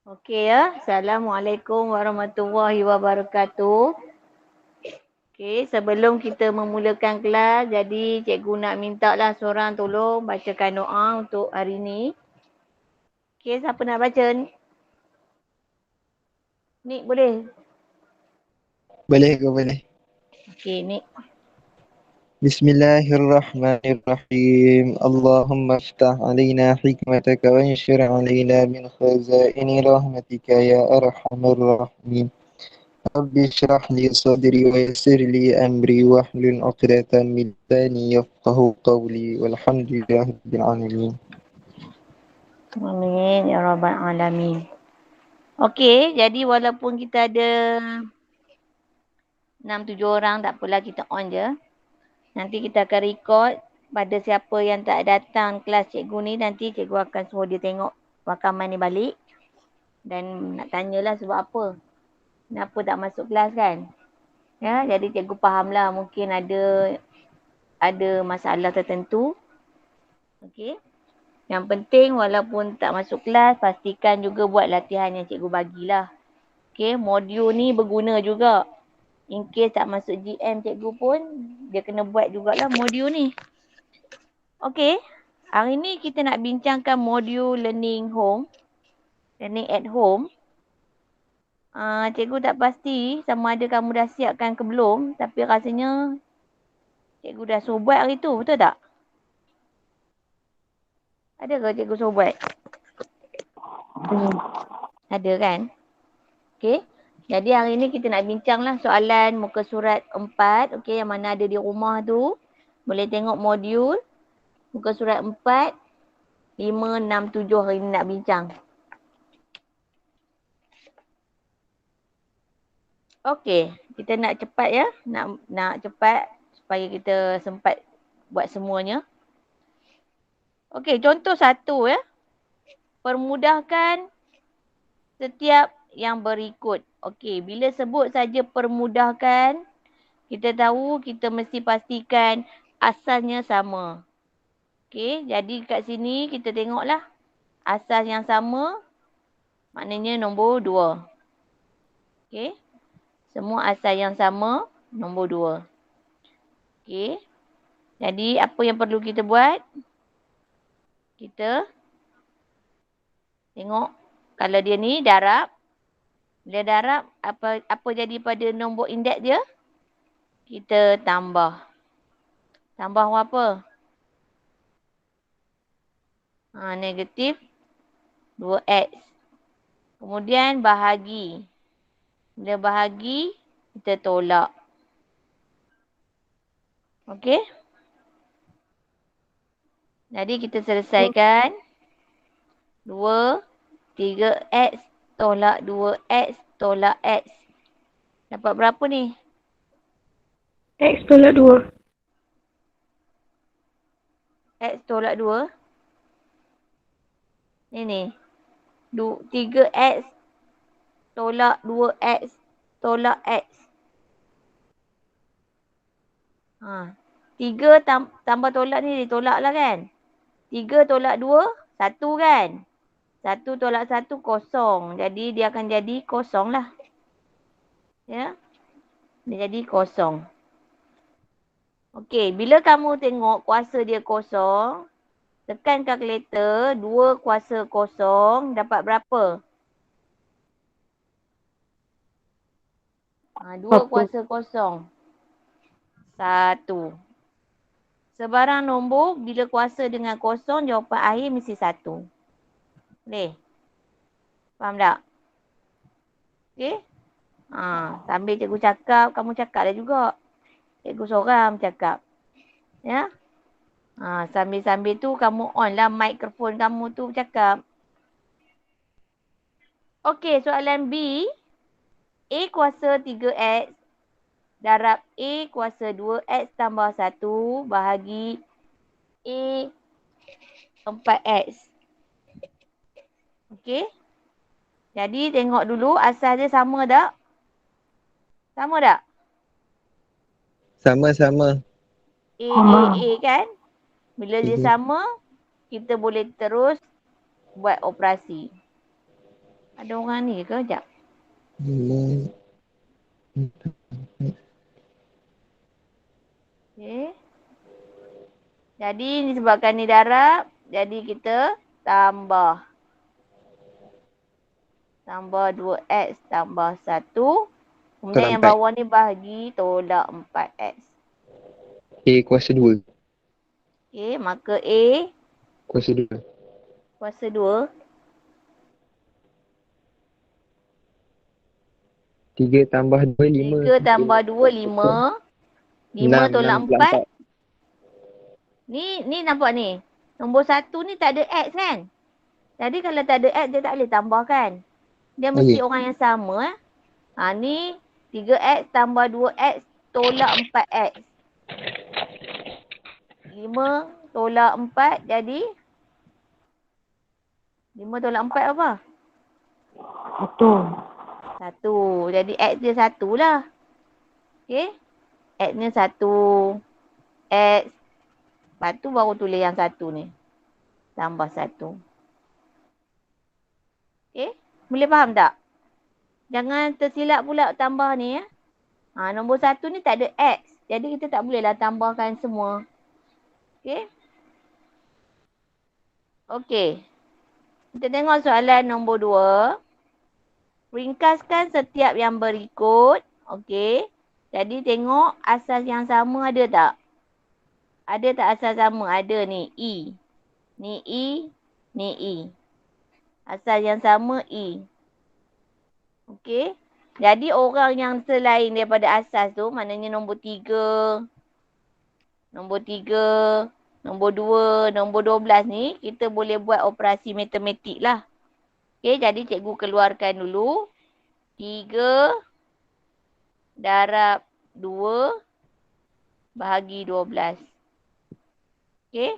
Okey ya. Assalamualaikum warahmatullahi wabarakatuh. Okey, sebelum kita memulakan kelas, jadi cikgu nak minta lah seorang tolong bacakan doa untuk hari ni. Okey, siapa nak baca? Nik boleh? Boleh ke boleh? Okey, Nik. Bismillahirrahmanirrahim. Allahumma iftah alaina hikmataka wa anshur alaina min khazaini rahmatika ya arhamar rahimin. Rabbi shrah li sadri wa yassir li amri wahlul 'uqdatam min lisani yafqahu qawli walhamdulillahi rabbil alamin. Amin ya rabbal alamin. Okey, jadi walaupun kita ada 6-7 orang, tak apalah, kita on je. Nanti kita akan record pada siapa yang tak datang kelas cikgu ni, nanti cikgu akan suruh dia tengok rakaman ni balik. Dan nak tanyalah sebab apa. Kenapa tak masuk kelas kan? Ya, jadi cikgu fahamlah mungkin ada masalah tertentu. Okey. Yang penting walaupun tak masuk kelas, pastikan juga buat latihan yang cikgu bagilah. Okey, modul ni berguna juga. In case tak masuk GM cikgu pun, dia kena buat jugalah modul ni. Okey, hari ni kita nak bincangkan modul learning at home. Cikgu tak pasti sama ada kamu dah siapkan ke belum, tapi rasanya cikgu dah suruh buat hari tu, betul tak? Ada ke cikgu suruh buat? Ada kan? Okey. Jadi hari ni kita nak bincanglah soalan muka surat 4, okey, yang mana ada di rumah tu. Boleh tengok modul muka surat 4, 5, 6, 7 hari ni nak bincang. Okey, kita nak cepat ya. Nak cepat supaya kita sempat buat semuanya. Okey, contoh 1 ya. Permudahkan setiap yang berikut. Okey, bila sebut saja permudahkan, kita tahu kita mesti pastikan asalnya sama. Okey, jadi kat sini kita tengoklah asas yang sama, maknanya nombor 2. Okey, semua asal yang sama, nombor 2. Okey, jadi apa yang perlu kita buat? Kita tengok kalau dia ni darab. Bila darab, apa jadi pada nombor indeks dia? Kita tambah. Tambah apa? Negatif 2x. Kemudian bahagi. Bila bahagi, kita tolak. Okey? Jadi kita selesaikan 2, 3x tolak 2x tolak x. Dapat berapa ni? X tolak 2. X tolak 2. Ini. 3x tolak 2x tolak x. 3 tambah tolak ni ditolak lah kan? 3 tolak 2, 1 kan? 1 tolak 1, kosong. Jadi dia akan jadi kosong lah. Ya? Dia jadi kosong. Okey, bila kamu tengok kuasa dia kosong, tekan kalkulator, 2 kuasa kosong dapat berapa? 2 kuasa kosong. 1. Sebarang nombor bila kuasa dengan kosong, jawapan akhir mesti 1. Boleh? Faham tak? Okey? Sambil cikgu cakap, kamu cakap dah juga. Cikgu seorang cakap. Ya? Sambil-sambil tu kamu on lah mikrofon kamu tu cakap. Okey, soalan B. A kuasa 3x darab A kuasa 2x tambah 1 bahagi A 4x. Okey. Jadi tengok dulu asal dia sama tak? Sama tak? Sama-sama. A kan? Bila dia sama, kita boleh terus buat operasi. Ada orang ni ke? Sekejap. Okay. Jadi disebabkan ni darab, jadi kita tambah. Tambah 2x tambah 1. Kemudian Tolak yang 4. bawah ni bahagi tolak 4x. A kuasa 2. Okay, maka A Kuasa 2. kuasa 2. 3 tambah 2, 5. 3 tambah 2, 5. 5 tolak 4. Ni nampak ni. Nombor 1 ni tak ada X kan? Jadi kalau tak ada X dia tak boleh tambahkan. Dia mesti Okey. orang yang sama ni 3X tambah 2X tolak 4X. 5 tolak 4 jadi 5 tolak 4 apa? 1. Jadi X dia 1 lah. Okay. X ni 1. X. Lepas tu baru tulis yang 1 ni. Tambah 1. Okay. Boleh faham tak? Jangan tersilap pula tambah ni ya. Nombor 1 ni tak ada X. Jadi kita tak bolehlah tambahkan semua. Okay. Okay. Kita tengok soalan nombor 2. Ringkaskan setiap yang berikut. Okey. Jadi tengok asas yang sama ada tak? Ada tak asas sama? Ada ni. E. Ni E. Ni E. Asas yang sama E. Okey. Jadi orang yang selain daripada asas tu, maknanya nombor 3, nombor 3, nombor 2, nombor 12 ni, kita boleh buat operasi matematik lah. Okey, jadi cikgu keluarkan dulu. 3 darab 2 bahagi 12. Okey.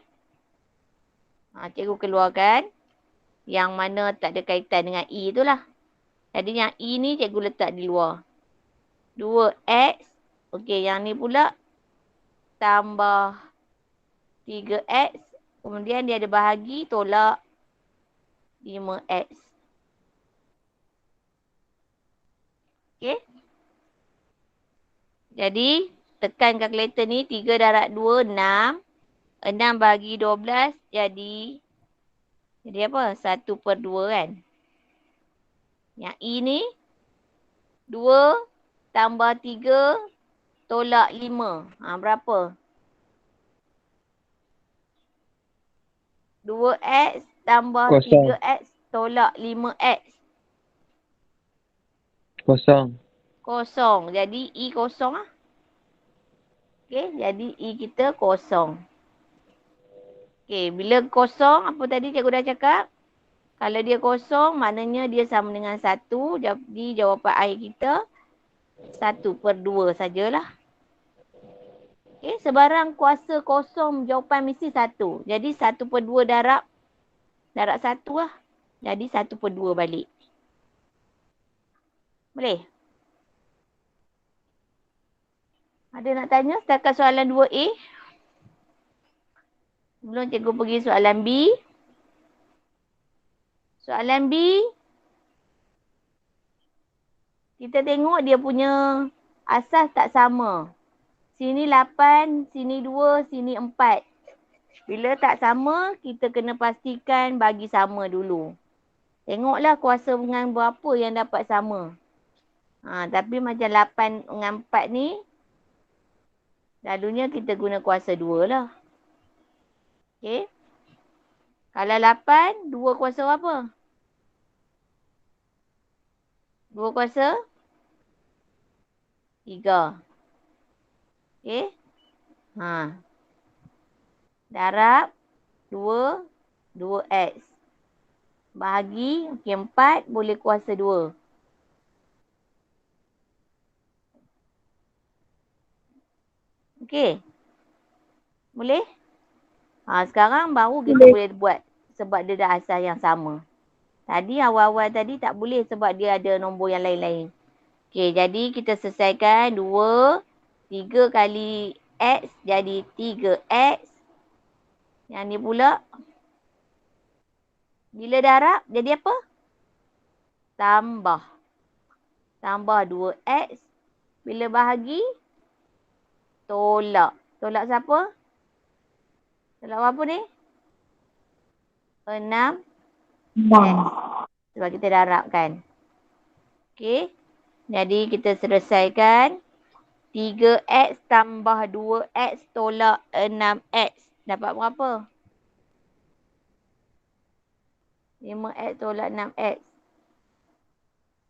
Cikgu keluarkan yang mana tak ada kaitan dengan E tu lah. Jadi yang E ni cikgu letak di luar. 2X. Okey, yang ni pula tambah 3X. Kemudian dia ada bahagi tolak 5X. Okey. Jadi tekan kalkulator ni 3 darab 2, 6. 6 bahagi 12 jadi apa? 1/2 kan? Yang E ni 2 tambah 3 tolak 5. Berapa? 2X tambah Kosong. 3X tolak 5X. Kosong. Kosong. Jadi E kosong lah. Okey, jadi E kita kosong. Okey, bila kosong, apa tadi cikgu dah cakap? Kalau dia kosong, maknanya dia sama dengan 1. Jadi jawapan akhir kita 1/2 sajalah. Okey, sebarang kuasa kosong jawapan mesti 1. Jadi 1/2 darab 1 lah. Jadi 1/2 balik. Boleh? Ada nak tanya setakat soalan 2A? Sebelum cikgu pergi soalan B. Soalan B. Kita tengok dia punya asas tak sama. Sini 8, sini 2, sini 4. Bila tak sama, kita kena pastikan bagi sama dulu. Tengoklah kuasa dengan berapa yang dapat sama. Tapi macam 8 dengan 4 ni, selalunya kita guna kuasa 2 lah. Okay. Kalau 8, 2 kuasa apa? 2 kuasa 3. Okay. Darab 2, 2x. Bahagi, okay, 4 boleh kuasa 2. Okay. Boleh? Sekarang baru kita boleh buat sebab dia dah asal yang sama. Tadi awal-awal tadi tak boleh sebab dia ada nombor yang lain-lain. Okay, jadi kita selesaikan 2, 3 kali X jadi 3X. Yang ni pula bila darab jadi apa? tambah. Tambah 2X. Bila bahagi, tolak. Tolak siapa? Tolak apa ni? 6X. Sebab kita darabkan. Okey. Jadi kita selesaikan. 3X tambah 2X tolak 6X. Dapat berapa? 5X tolak 6X.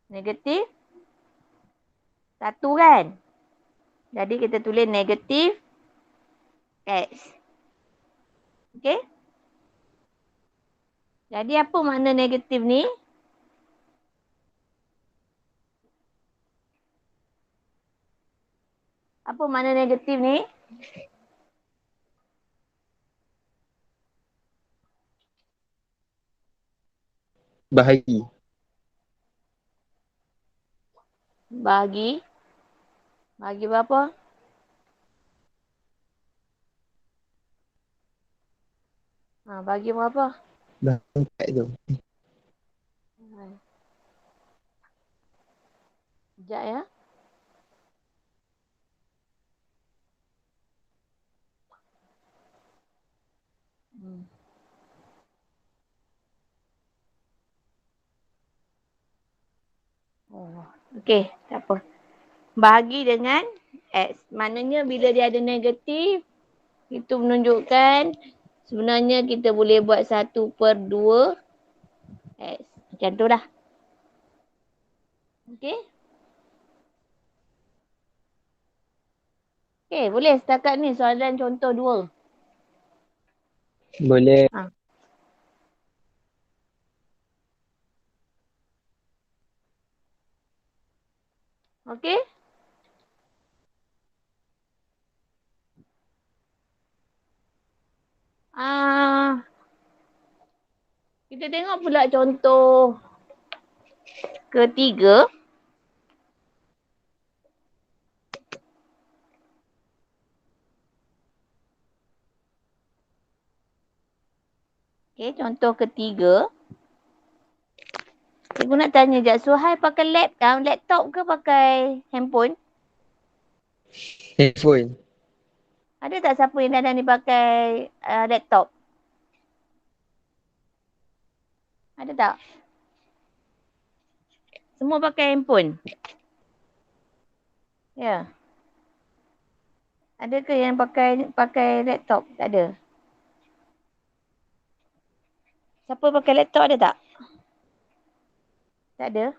Negatif 1 kan? Jadi kita tulis negatif X. Okey? Jadi apa makna negatif ni? Apa makna negatif ni? Bahagi. Bahagi. Bahagi berapa? Bahagi berapa? Dah 4 tu. Sekejap ya. Okey, tak apa. Bahagi dengan X. Maknanya bila dia ada negatif, itu menunjukkan sebenarnya kita boleh buat 1/2 X. Macam tu lah. Okey? Okey, boleh setakat ni soalan contoh 2. Boleh. Okey? Kita tengok pula contoh ketiga. Okey, contoh ketiga. Cikgu nak tanya je, Suhail pakai laptop ke pakai handphone? Handphone. Ada tak siapa yang dalam ni pakai laptop? Ada tak? Semua pakai handphone? Ya. Ada ke yang pakai laptop? Tak ada. Siapa pakai laptop ada tak? Tak ada.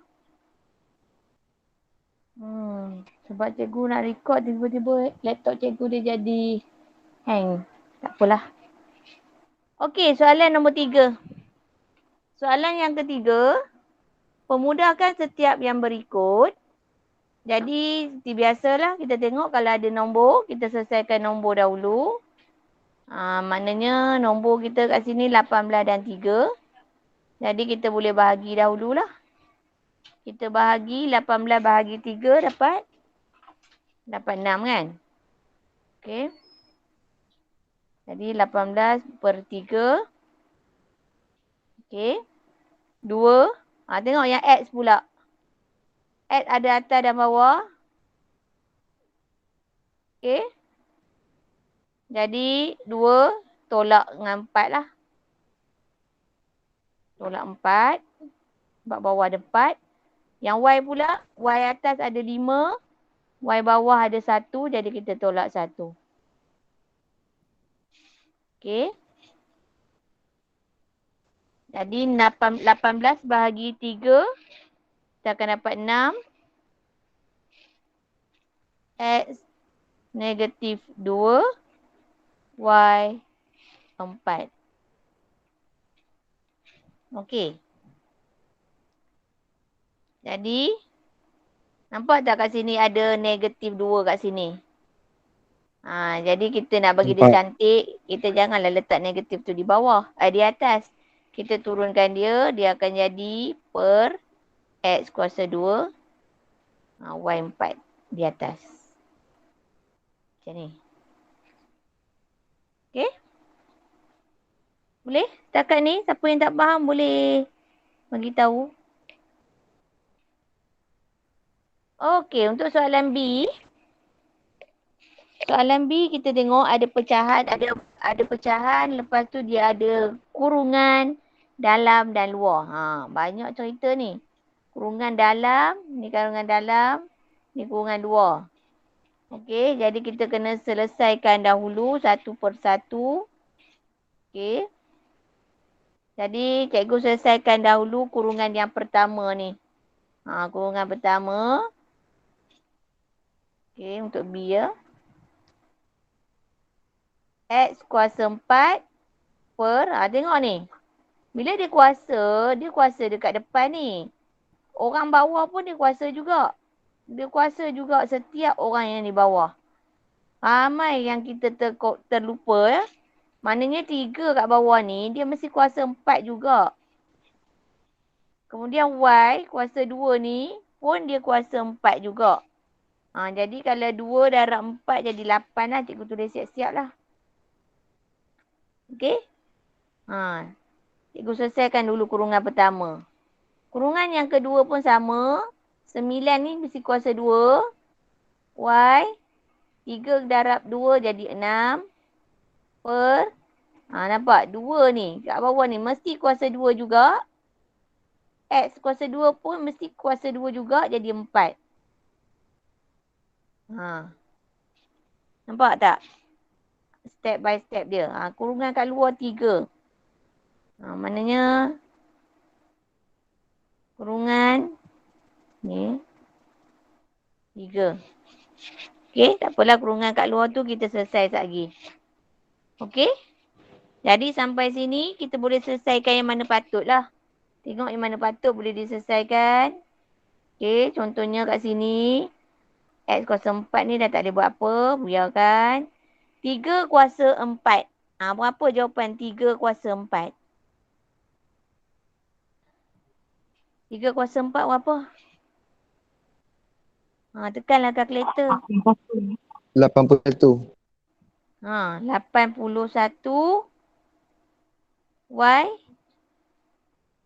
Sebab cikgu nak record tiba-tiba laptop cikgu dia jadi hang. Tak apalah. Okey, soalan nombor 3. Soalan yang ketiga, pemudahkan setiap yang berikut. Jadi, seperti biasalah kita tengok kalau ada nombor, kita selesaikan nombor dahulu. Maknanya nombor kita kat sini 18 dan 3. Jadi, kita boleh bahagi dahululah. Kita bahagi 18 bahagi 3 dapat 6 kan? Okey. Jadi 18/3. Okey. 2. Tengok yang X pula. X ada atas dan bawah. Okey. Jadi 2 tolak dengan 4 lah. Tolak 4. Sebab bawah ada 4. Yang Y pula, Y atas ada 5. Y bawah ada 1. Jadi kita tolak 1. Okey. Jadi 18 bahagi 3. Kita akan dapat 6. X negatif 2. Y 4. Okey. Jadi, nampak tak kat sini ada negatif 2 kat sini? Jadi kita nak bagi dia cantik, kita janganlah letak negatif tu di bawah, di atas. Kita turunkan dia, dia akan jadi per X kuasa 2, Y 4 di atas. Macam ni. Okey? Boleh? Setakat ni, siapa yang tak faham boleh bagi tahu. Okey, untuk soalan B. Soalan B kita tengok ada pecahan, ada pecahan, lepas tu dia ada kurungan dalam dan luar. Banyak cerita ni. Kurungan dalam, ni kurungan dalam, ni kurungan luar. Okey, jadi kita kena selesaikan dahulu satu persatu. Okey. Jadi cikgu selesaikan dahulu kurungan yang pertama ni. Kurungan pertama. Okey, untuk B ya. X kuasa 4 per, tengok ni. Bila dia kuasa dekat depan ni. Orang bawah pun dia kuasa juga. Dia kuasa juga setiap orang yang di bawah. Ramai yang kita terlupa ya. Maknanya 3 kat bawah ni, dia mesti kuasa 4 juga. Kemudian Y kuasa 2 ni pun dia kuasa 4 juga. Jadi kalau 2 darab 4 jadi 8 lah. Cikgu tulis siap-siap lah. Okey? Cikgu selesaikan dulu kurungan pertama. Kurungan yang kedua pun sama. 9 ni mesti kuasa 2. Y 3 darab 2 jadi 6. Per. Nampak? 2 ni. Kat bawah ni mesti kuasa 2 juga. X kuasa 2 pun mesti kuasa 2 juga jadi 4. Nampak tak? Step by step dia. Kurungan kat luar 3. Maknanya kurungan ni 3. Okey, tak apalah kurungan kat luar tu kita selesai sekejap lagi. Okey? Jadi sampai sini kita boleh selesaikan yang mana patut lah. Tengok yang mana patut boleh diselesaikan. Okey, contohnya kat sini. X kuasa 4 ni dah tak boleh buat apa. Biarkan. 3 kuasa 4. Berapa jawapan 3 kuasa 4? 3 kuasa 4 berapa? Tekanlah kalkulator. 81. 81 Y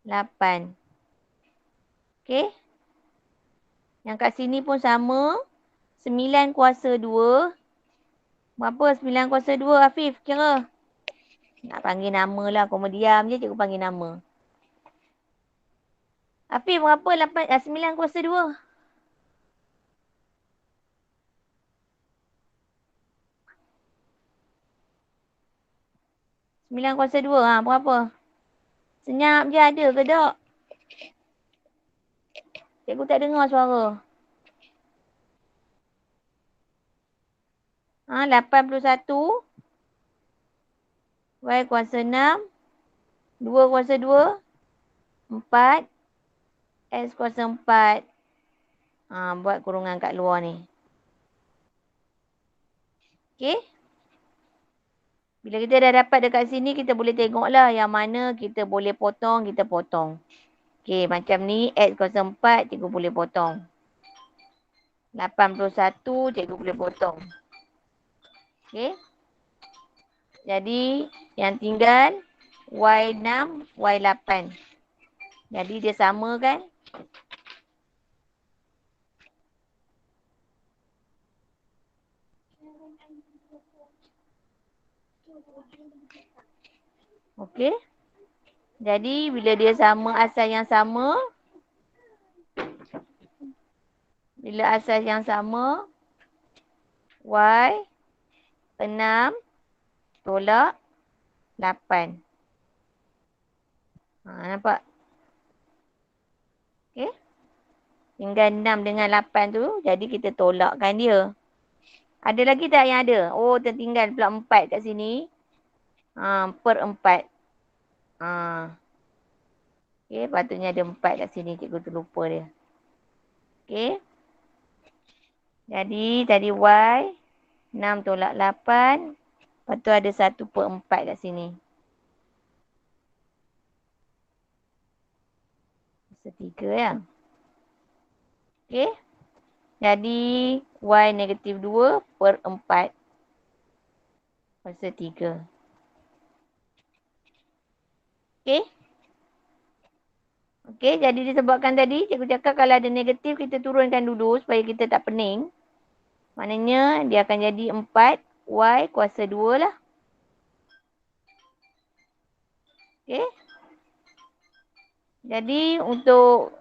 8. Okey. Yang kat sini pun sama. 9 kuasa 2. Berapa 9 kuasa 2 Afif kira? Nak panggil nama lah. Kau diam je cikgu panggil nama. Afif berapa 9 kuasa 2? 9 kuasa 2 berapa? Senyap je ada ke tak? Cikgu tak dengar suara. 81 Y kuasa 6. 2 kuasa 2. 4. X kuasa 4. Buat kurungan kat luar ni. Okey. Bila kita dah dapat dekat sini, kita boleh tengoklah yang mana kita boleh potong, kita potong. Okey, macam ni X kuasa 4, cikgu boleh potong. 81, cikgu boleh potong. Okey. Jadi, yang tinggal Y6, Y8. Jadi, dia sama kan? Okey. Jadi, bila dia sama asal yang sama. Bila asal yang sama. Y 6 tolak 8. Nampak? Okey. Tinggal 6 dengan 8 tu. Jadi kita tolakkan dia. Ada lagi tak yang ada? Oh, tertinggal pula 4 kat sini. Per 4. Okey, patutnya ada 4 kat sini. Cikgu terlupa dia. Okey. Jadi tadi Y 6 tolak 8. Lepas tu ada 1/4 kat sini. Setiga ya. Okey. Jadi Y negatif 2/4. Pasal 3. Okey. Okey, jadi disebabkan tadi cikgu cakap kalau ada negatif kita turunkan dulu supaya kita tak pening. Maknanya dia akan jadi 4y kuasa 2 lah. Okey. Jadi untuk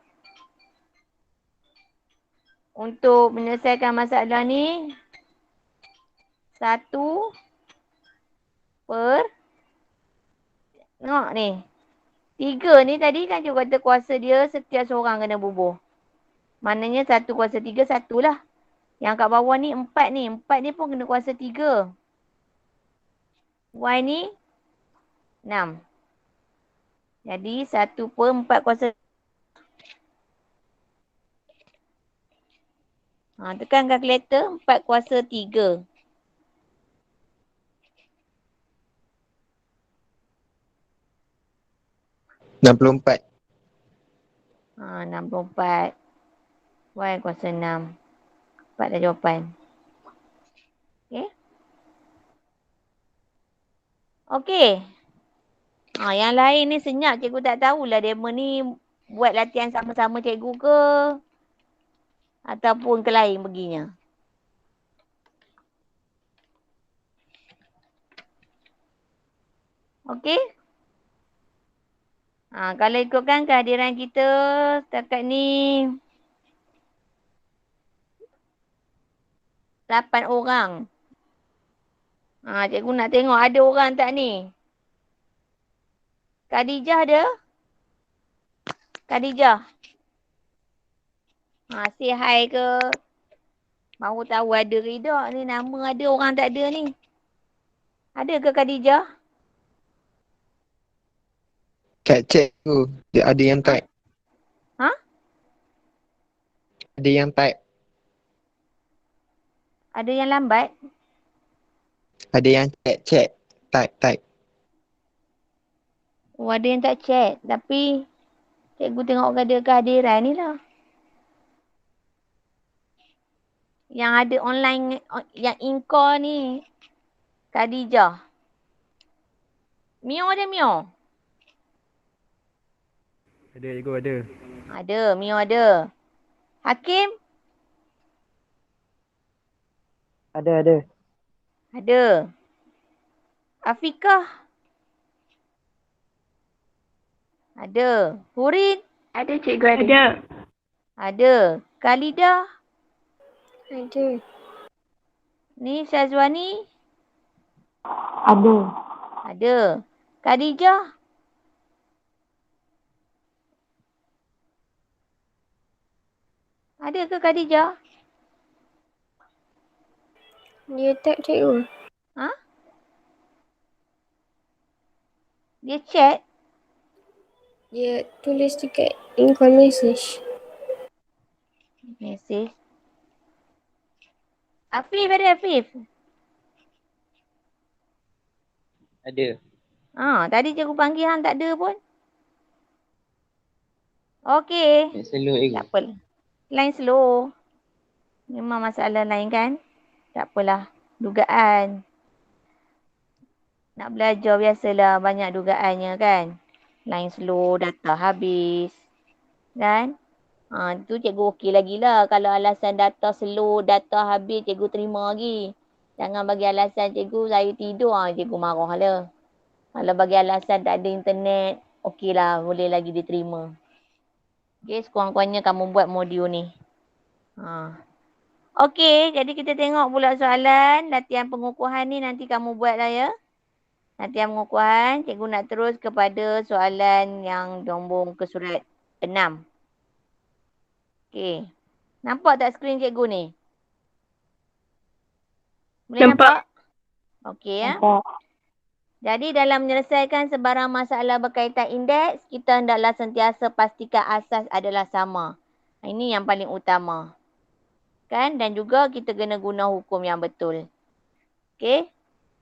menyelesaikan masalah ni 1 per tengok ni. 3 ni tadi kan cikgu kata kuasa dia setiap seorang kena bubuh. Maknanya 1 kuasa 3 1 lah. Yang kat bawah ni 4 ni. 4 ni pun kena kuasa 3. Y ni 6. Jadi 1 per 4 kuasa. Tekan kalkulator 4 kuasa 3. $64. 64. Y kuasa 6. 4 dah jawapan. Okey. Okey. Yang lain ni senyap cikgu tak tahulah demo ni buat latihan sama-sama cikgu ke ataupun ke lain perginya. Okey. Kalau ikutkan kehadiran kita setakat ni 8 orang. Cikgu nak tengok ada orang tak ni? Khadijah ada? Khadijah. Say hi ke? Baru tahu ada ke tak ni, nama ada orang tak ada ni. Ada ke Khadijah? Kat chat tu, dia ada yang type. Ha? Ada yang type. Ada yang lambat? Ada yang chat. Type. Ada yang tak chat. Tapi cikgu tengok ada kehadiran ni lah. Yang ada online, yang in-call ni. Khadijah. Mio ada Mio? Ada cikgu, ada. Ada, Mio ada. Hakim? Ada. Ada. Afikah? Ada. Hurin? Ada cikgu ada. Ada. Khalidah? Ada. Ni Syazwani? Ada. Ada. Khadijah? Ada ke Khadijah? Dia type cikgu. Ha? Dia chat? Dia tulis dekat in-call message. Mesej. Afif ada Afif? Ada. Tadi cikgu panggil hang tak ada pun. Okey. Nak slow cikgu. Tak apa. Line slow. Memang masalah lain kan? Tak apalah. Dugaan. Nak belajar biasalah banyak dugaannya kan? Line slow, data habis. Kan? Tu cikgu okey lagi lah. Kalau alasan data slow, data habis, cikgu terima lagi. Jangan bagi alasan cikgu saya tidur, cikgu marah lah. Kalau bagi alasan tak ada internet, okey lah, boleh lagi diterima. Okey, sekurang-kurangnya kamu buat modul ni. Okey, jadi kita tengok pula soalan. Latihan pengukuhan ni nanti kamu buat lah ya. Latihan pengukuhan, cikgu nak terus kepada soalan yang nombor ke surat 6. Okey. Nampak tak skrin cikgu ni? Boleh nampak? Okey ya. Nampak. Jadi dalam menyelesaikan sebarang masalah berkaitan indeks, kita hendaklah sentiasa pastikan asas adalah sama. Ini yang paling utama. Kan? Dan juga kita kena guna hukum yang betul. Okey?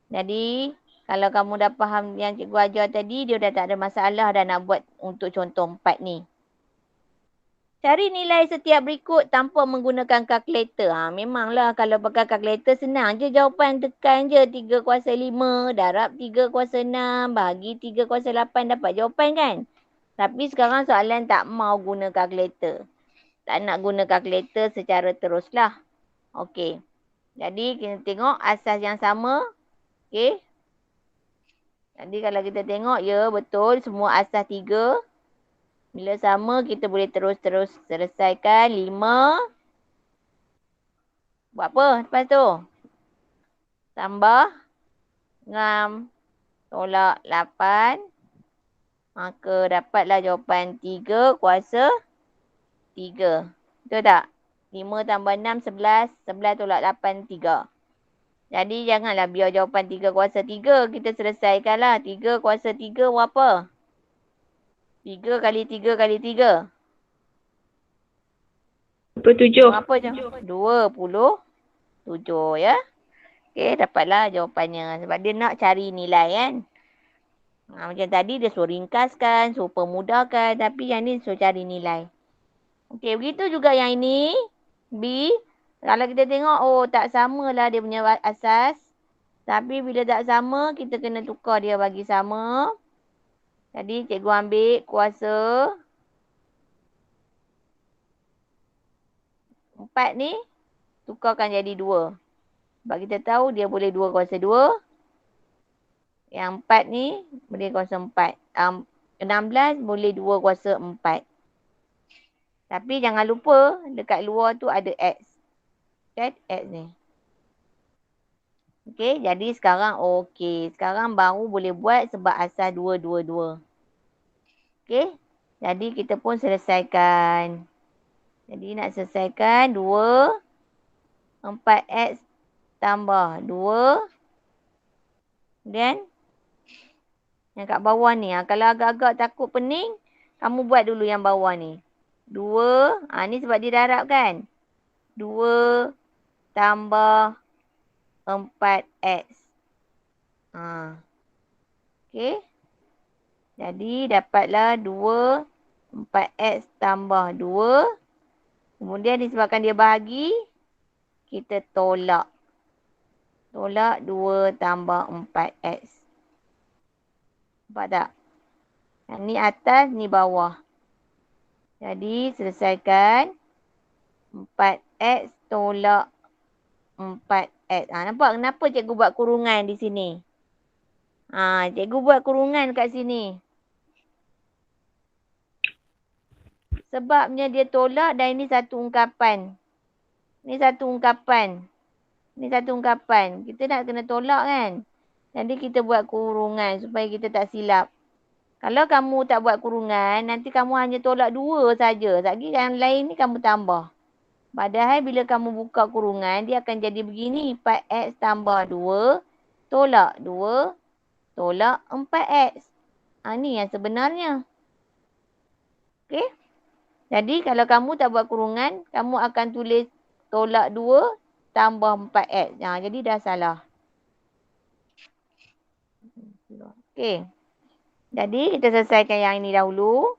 Jadi kalau kamu dah faham yang cikgu ajar tadi, dia dah tak ada masalah dah nak buat untuk contoh 4 ni. Cari nilai setiap berikut tanpa menggunakan kalkulator. Memanglah kalau pakai kalkulator senang je jawapan. Tekan je 3 kuasa 5, darab 3 kuasa 6, bahagi 3 kuasa 8 dapat jawapan kan? Tapi sekarang soalan tak mau guna kalkulator. Tak nak guna kalkulator secara teruslah. Okey. Jadi kita tengok asas yang sama. Okey. Jadi kalau kita tengok, ya betul semua asas 3. Bila sama kita boleh terus-terus selesaikan 5. Buat apa lepas tu? Tambah 6 tolak 8. Maka dapatlah jawapan 3 kuasa 3. Betul tak? 5 tambah 6, 11. 11 tolak 8, 3. Jadi janganlah biar jawapan 3 kuasa 3. Kita selesaikanlah. 3 kuasa 3 berapa? 3 kali 3 kali 3. 27. Berapa je? 27 ya. Okey, dapatlah jawapannya. Sebab dia nak cari nilai kan. Macam tadi dia suruh ringkaskan, suruh permudahkan. Tapi yang ni suruh cari nilai. Okey, begitu juga yang ini. B. Kalau kita tengok, oh tak samalah dia punya asas. Tapi bila tak sama, kita kena tukar dia bagi sama. Jadi cikgu ambil kuasa 4 ni. Tukarkan jadi 2. Sebab kita tahu dia boleh 2 kuasa 2. Yang 4 ni boleh kuasa 4. 16 boleh 2 kuasa 4. Tapi jangan lupa dekat luar tu ada X. Kan? X ni. Okey, jadi sekarang okey. Sekarang baru boleh buat sebab asas 2, 2, 2. Okey, jadi kita pun selesaikan. Jadi nak selesaikan 2, 4X tambah 2. Kemudian yang kat bawah ni. Kalau agak-agak takut pening, kamu buat dulu yang bawah ni. 2. Ni sebab dia darab kan. 2 tambah 4X. Okey. Jadi dapatlah 2, 4X tambah 2. Kemudian disebabkan dia bahagi, kita tolak. Tolak 2 tambah 4X. Nampak tak? Yang ni atas, ni bawah. Jadi selesaikan 4X tolak 4X. Nampak kenapa cikgu buat kurungan di sini? Cikgu buat kurungan kat sini. Sebabnya dia tolak dan ini satu ungkapan. Ini satu ungkapan. Ini satu ungkapan. Kita nak kena tolak kan? Jadi kita buat kurungan supaya kita tak silap. Kalau kamu tak buat kurungan, nanti kamu hanya tolak 2 saja. Lagi yang lain ni kamu tambah. Padahal bila kamu buka kurungan, dia akan jadi begini. 4X tambah 2, tolak 2, tolak 4X. Ni yang sebenarnya. Okey? Jadi kalau kamu tak buat kurungan, kamu akan tulis tolak 2 tambah 4X. Jadi dah salah. Okey. Jadi kita selesaikan yang ini dahulu.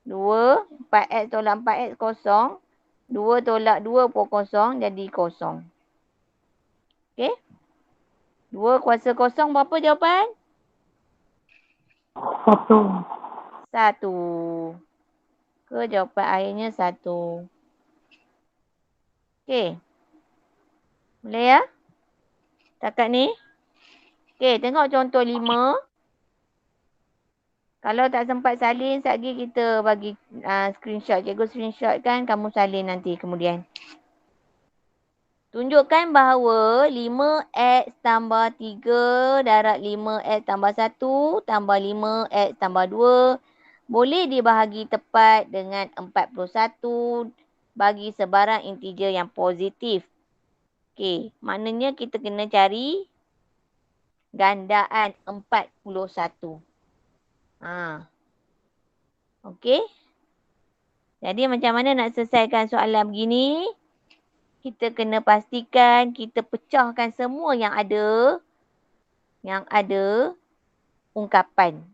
2, 4X tolak 4X kosong. 2 tolak 2 pun kosong, jadi kosong. Okey. 2 kuasa kosong berapa jawapan? 1. Jawapan akhirnya 1. Okey. Boleh ya? Takat ni. Okey, tengok contoh 5. Kalau tak sempat salin, sekejap lagi kita bagi screenshot. Cikgu screenshot kan, kamu salin nanti kemudian. Tunjukkan bahawa 5X tambah 3 darab 5X tambah 1 tambah 5X tambah 2 boleh dibahagi tepat dengan 41 bagi sebarang integer yang positif. Okey, maknanya kita kena cari gandaan 41. Okey. Jadi macam mana nak selesaikan soalan begini? Kita kena pastikan kita pecahkan semua yang ada ungkapan.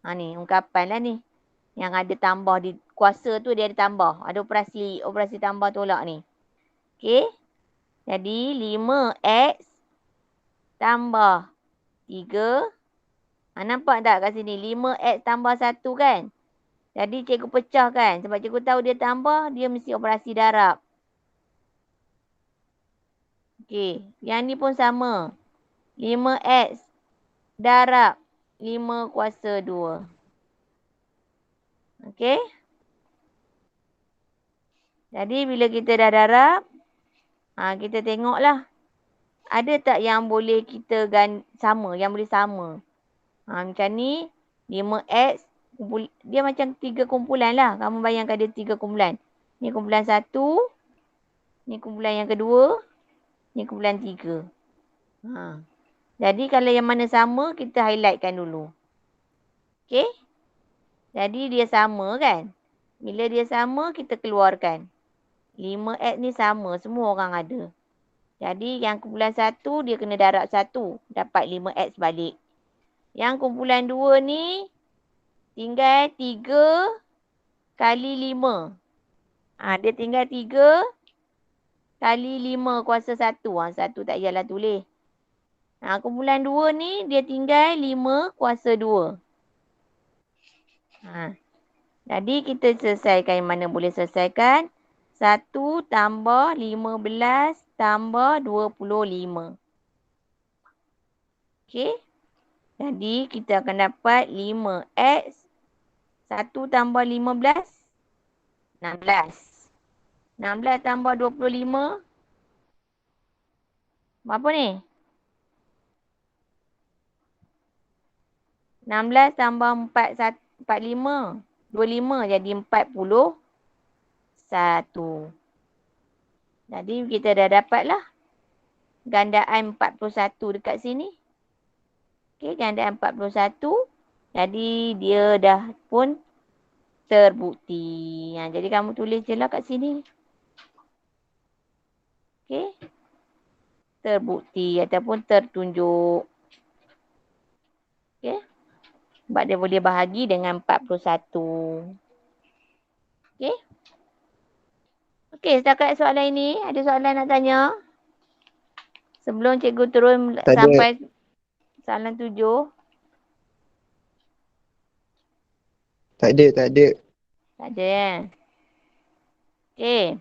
Ni ungkapan lah ni. Yang ada tambah di kuasa tu dia ada tambah. Ada operasi tambah tolak ni. Okey. Jadi 5X tambah 3 Nampak tak kat sini? 5X tambah 1 kan? Jadi cikgu pecah kan? Sebab cikgu tahu dia tambah, dia mesti operasi darab. Okey. Yang ni pun sama. 5X darab 5 kuasa 2. Okey. Jadi bila kita dah darab, kita tengoklah. Ada tak yang boleh kita sama, yang boleh sama. Macam ni, 5X, dia macam 3 kumpulan lah. Kamu bayangkan dia 3 kumpulan. Ni kumpulan 1, ni kumpulan yang kedua, ni kumpulan 3. Jadi kalau yang mana sama, kita highlightkan dulu. Okey? Jadi dia sama kan? Bila dia sama, kita keluarkan. 5X ni sama, semua orang ada. Jadi yang kumpulan 1, dia kena darab 1. Dapat 5X balik. Yang kumpulan 2 ni, tinggal 3 kali 5. Dia tinggal 3 kali 5 kuasa 1. 1 tak payahlah tulis. Kumpulan 2 ni, dia tinggal 5 kuasa 2. Jadi kita selesaikan yang mana boleh selesaikan. 1 tambah 15 tambah 25. Okey. Jadi kita akan dapat 5X. 1 tambah 15. 16. 16 tambah 25. Berapa ni? 16 tambah 45. 25 jadi 41. Jadi kita dah dapatlah gandaan 41 dekat sini. Okey, gandaan 41. Jadi dia dah pun terbukti. Jadi kamu tulis je lah kat sini. Okey. Terbukti ataupun tertunjuk. Okey. Sebab dia boleh bahagi dengan 41. Okey. Okey, setakat soalan ini, ada soalan nak tanya? Sebelum cikgu turun sampai soalan 7. Tak ada. Tak ada ya? Okey.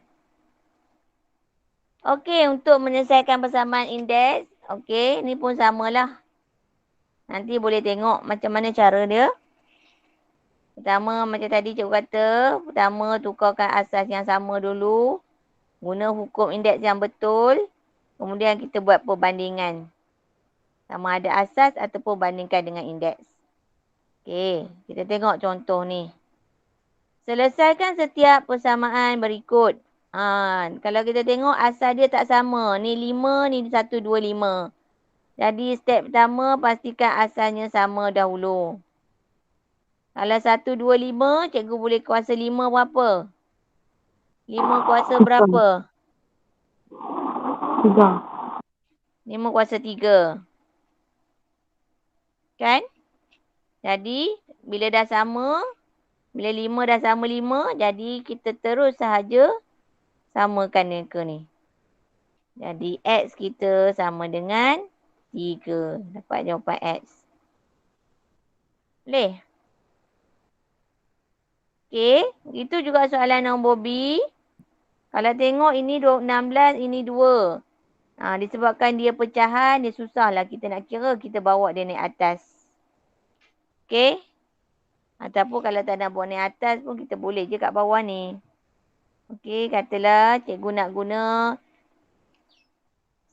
Okey, untuk menyelesaikan persamaan indeks. Okey, ni pun samalah. Nanti boleh tengok macam mana cara dia. Pertama, macam tadi cikgu kata. Pertama, tukarkan asas yang sama dulu. Guna hukum indeks yang betul. Kemudian kita buat perbandingan. Sama ada asas ataupun bandingkan dengan indeks. Okey, kita tengok contoh ni. Selesaikan setiap persamaan berikut. Kalau kita tengok asal dia tak sama. Ni 5, ni 125. Jadi step pertama pastikan asalnya sama dahulu. Kalau 125, cikgu boleh kuasa 5 berapa? 5 kuasa berapa? 3. 5 kuasa 3. Kan? Jadi, bila dah sama, bila 5 dah sama 5, jadi kita terus sahaja samakan mereka ni. Jadi, X kita sama dengan 3. Dapat jawapan X. Boleh? Okey, itu juga soalan nombor B. Kalau tengok ini 16, ini 2. Disebabkan dia pecahan, dia susahlah kita nak kira, kita bawa dia naik atas. Okey? Ataupun kalau tak nak bawa naik atas pun kita boleh je kat bawah ni. Okey, katalah cikgu nak guna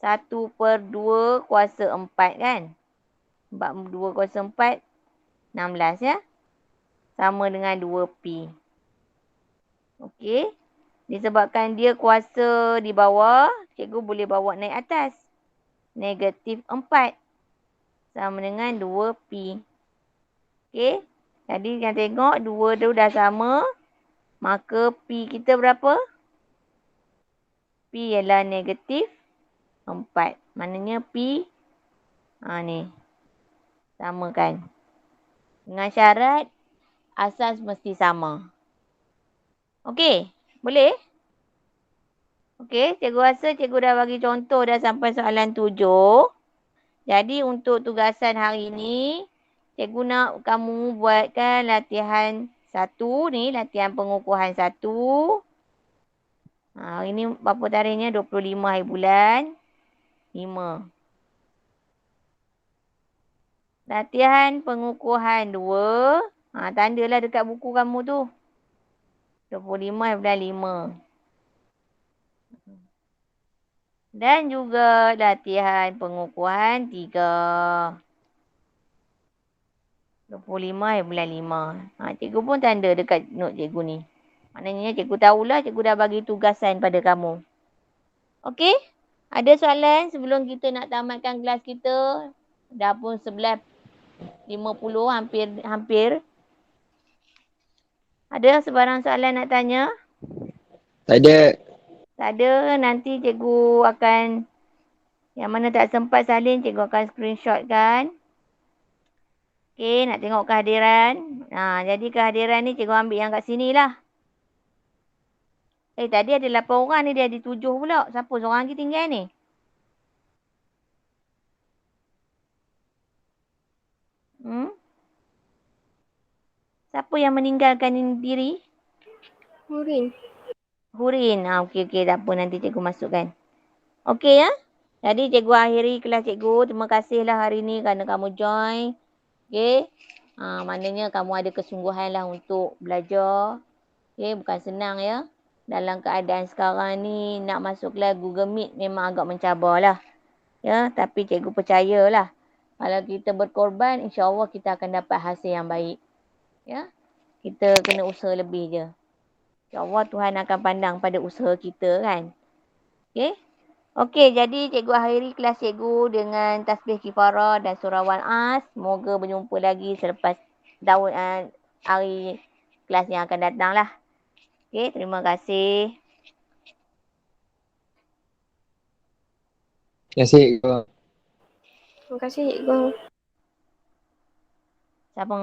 1/2 kuasa 4 kan? 2 kuasa 4, 16 ya? Sama dengan 2P. Okey. Disebabkan dia kuasa di bawah, cikgu boleh bawa naik atas. Negatif 4. Sama dengan 2P. Okey. Jadi yang tengok 2 tu dah sama. Maka P kita berapa? P ialah negatif 4. Maknanya P ni. Samakan. Dengan syarat asas mesti sama. Okey, boleh? Okey, cikgu rasa cikgu dah bagi contoh dah sampai soalan 7. Jadi untuk tugasan hari ini, cikgu nak kamu buatkan latihan 1 ni, latihan pengukuhan 1. Hari ni berapa tarikhnya? 25 hari bulan 5. Latihan pengukuhan 2. Tandalah dekat buku kamu tu. 25 hari bulan 5. Dan juga latihan pengukuhan 3. 25 hari bulan 5. Cikgu pun tanda dekat note cikgu ni. Maknanya cikgu tahulah, cikgu dah bagi tugasan pada kamu. Okey? Ada soalan sebelum kita nak tamatkan kelas kita? Dah pun 11.50, hampir. Ada sebarang soalan nak tanya? Tak ada. Tak ada, nanti cikgu akan, yang mana tak sempat salin, cikgu akan screenshot kan. Okey, nak tengok kehadiran. Jadi kehadiran ni cikgu ambil yang kat sini lah. Tadi ada 8 orang ni, dia ada 7 pula. Siapa seorang lagi tinggal ni? Siapa yang meninggalkan diri? Hurin. Hurin. Okey. Tak apa, nanti cikgu masukkan. Okey ya? Jadi cikgu akhiri kelas cikgu. Terima kasihlah hari ni kerana kamu join. Okey? Maknanya kamu ada kesungguhan lah untuk belajar. Okey? Bukan senang ya. Dalam keadaan sekarang ni, nak masuk kelas Google Meet memang agak mencabar lah. Ya? Tapi cikgu percayalah. Kalau kita berkorban, insyaAllah kita akan dapat hasil yang baik. Ya? Kita kena usaha lebih je. InsyaAllah Tuhan akan pandang pada usaha kita kan. Okey? Okey, jadi cikgu akhiri kelas cikgu dengan tasbih kifarah dan surah Wal-As. Semoga berjumpa lagi selepas hari kelas yang akan datang lah. Okey, terima kasih. Terima kasih. Terima kasih cikgu. Siapa?